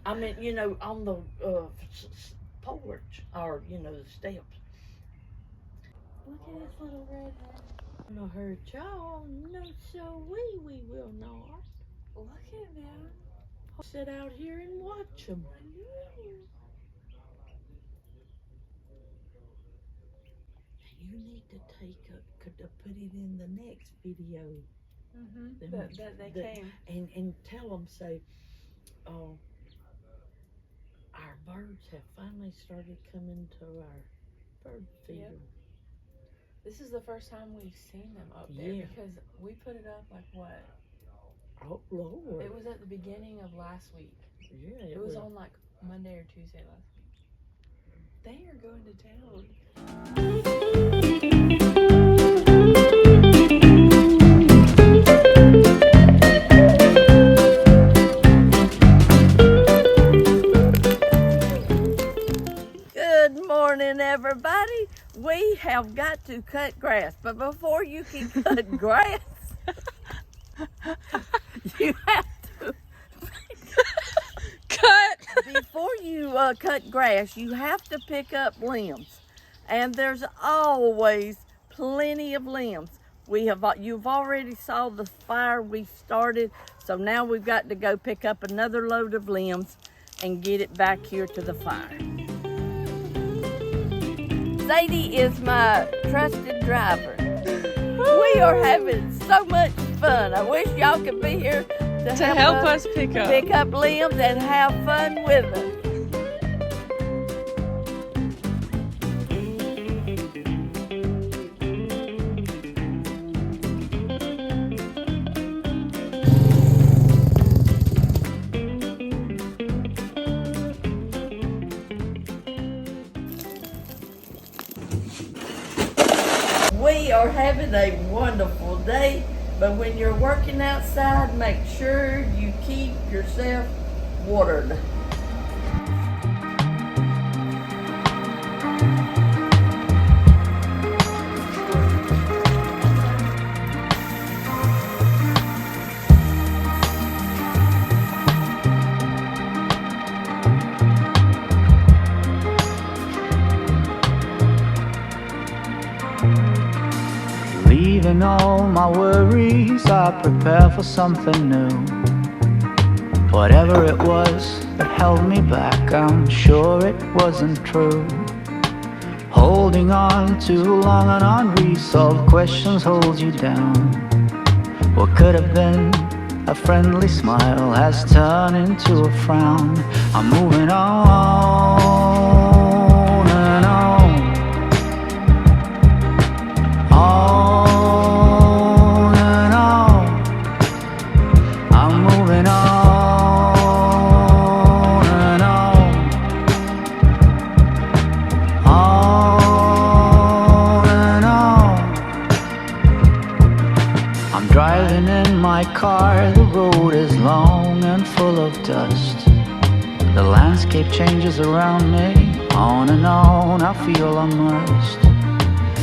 I mean, on the porch or the steps. Look at his little red hair. No hurt y'all, no, so we will not. Look at him. Sit out here and watch them. You need to put it in the next video. That they came. And tell them, say, our birds have finally started coming to our bird feeder. Yep. This is the first time we've seen them up there because we put it up like what? Oh, Lord. It was at the beginning of last week. Yeah. It was on like Monday or Tuesday last week. They are going to town. Good morning, everybody. We have got to cut grass, but before you can cut grass, you have to before you cut grass, you have to pick up limbs, and there's always plenty of limbs. You've already saw the fire we started, so now we've got to go pick up another load of limbs and get it back here to the fire. Sadie is my trusted driver. We are having so much fun. I wish y'all could be here to help us pick up limbs and have fun with us. We are having a wonderful day, but when you're working outside, make sure you keep yourself watered. Leaving all my worries, I prepare for something new. Whatever it was that held me back, I'm sure it wasn't true. Holding on too long and unresolved questions hold you down. What could have been a friendly smile has turned into a frown. I'm moving on and on. On and on, I'm moving on and on, on and on. I'm driving in my car, the road is long and full of dust. The landscape changes around me, on and on, I feel immersed.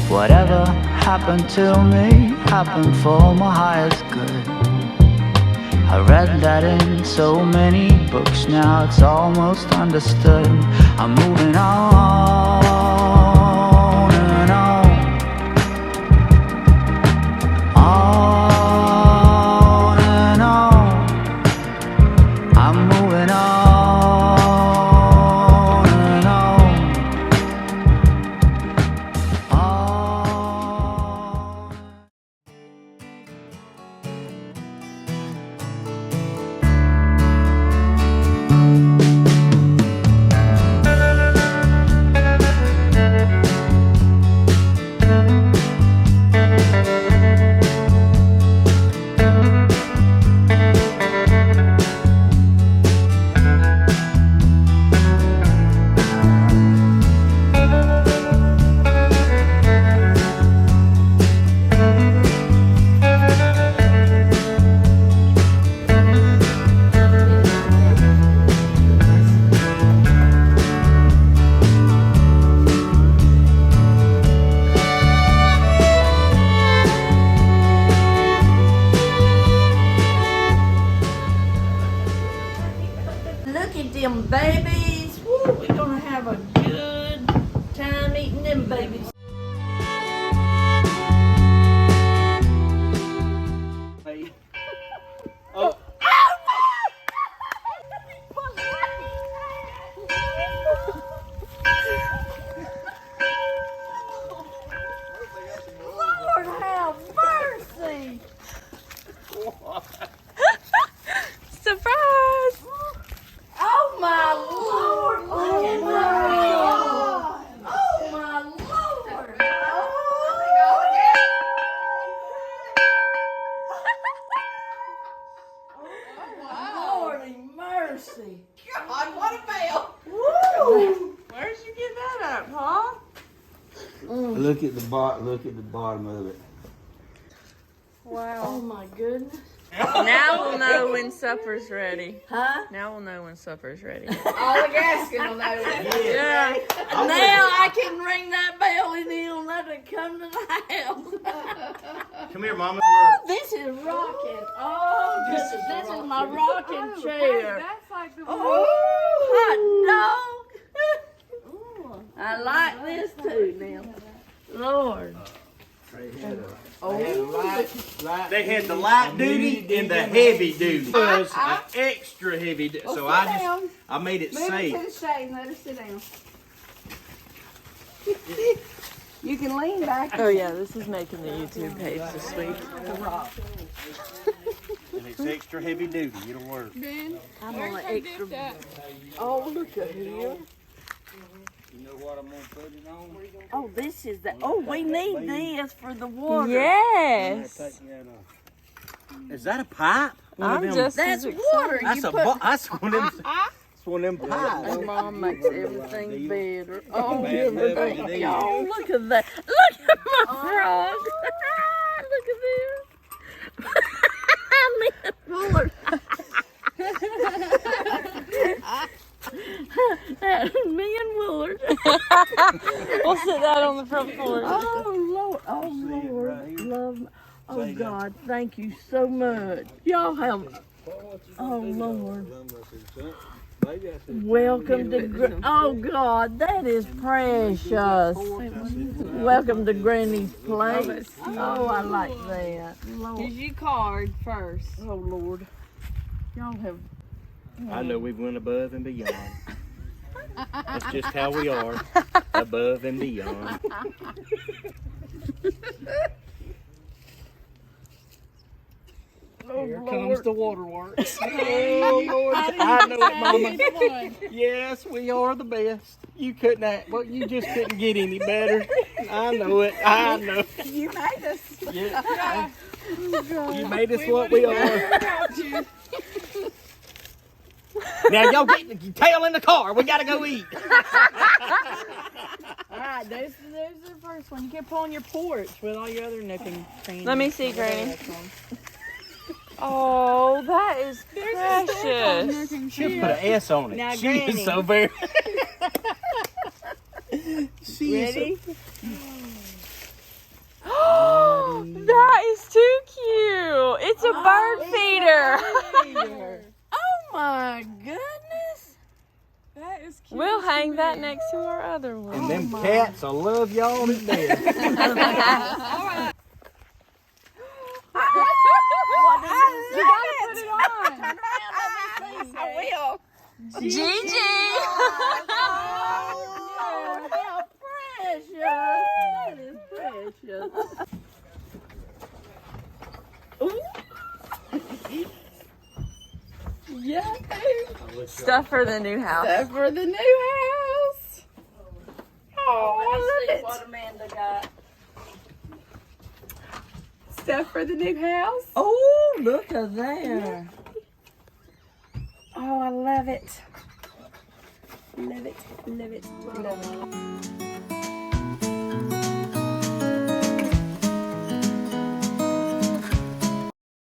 Whatever happened to me happened for my highest good. I read that in so many books, now it's almost understood. I'm moving on and on, on and on. I'm moving on and on, on. look at the bottom of it. Wow. Oh my goodness. Now we'll know when supper's ready. Huh? Now we'll know when supper's ready. All the Gaskin will know. Yeah. Now I can ring that bell and he'll let it come to the house. Come here, Mama. Oh, this is rocking. Oh, this is my rocking chair. That's like the Oh, hot dog. I like this too now. Lord. They had the light duty and the heavy duty. It was extra heavy. So I made it Move it safe. to the shade and let her sit down. You can lean back. Oh yeah, this is making the YouTube page this week. And it's extra heavy duty. It'll work. I'm on an extra. Oh, look at here. You know what I'm gonna put it on? Oh, this is the. Oh, we need this for the water. Yes. Is that a pipe? I'm just That's as water. That's You a. put. That's one of them. That's one of them pipes. And Mom makes everything better. Oh, Bad everything. news. Y'all, look at that. Look at my frog. Look at this. Man, Willard. Me and Willard. We'll sit that on the front porch. Oh, Lord. Oh, Lord. Love. Oh, God. Thank you so much. Y'all have. Oh, Lord. Welcome to. Oh, God. That is precious. Welcome to Granny's place. Oh, I like that. Lord. Here's your card first. Oh, Lord. Y'all have. I know we went above and beyond. That's just how we are. Above and beyond. Here comes the waterworks. Oh, Lord. I know it, Mama. Yes, we are the best. You couldn't act, well, you just couldn't get any better. I know it. I know. You made us. Yeah. You made us what we are. Now y'all get your tail in the car. We gotta go eat. Alright, there's the first one. You can put on your porch with all your other nook and crannies. Let me see, Granny. Oh, that is precious. She'll put an S on it. Now, She is Granny. so very. She Ready? Oh, that is too cute. It's a bird feeder. Oh, my goodness. That is cute. We'll hang that next to our other one. And them cats, I love y'all to death. You gotta put it on. I will. Gigi. Oh, how precious. That is precious. Ooh. Yeah. Stuff for the new house. Stuff for the new house. Oh, I love it. What Amanda got. Stuff for the new house. Oh, look at that. Oh, I love it. Love it. Love it. Love it.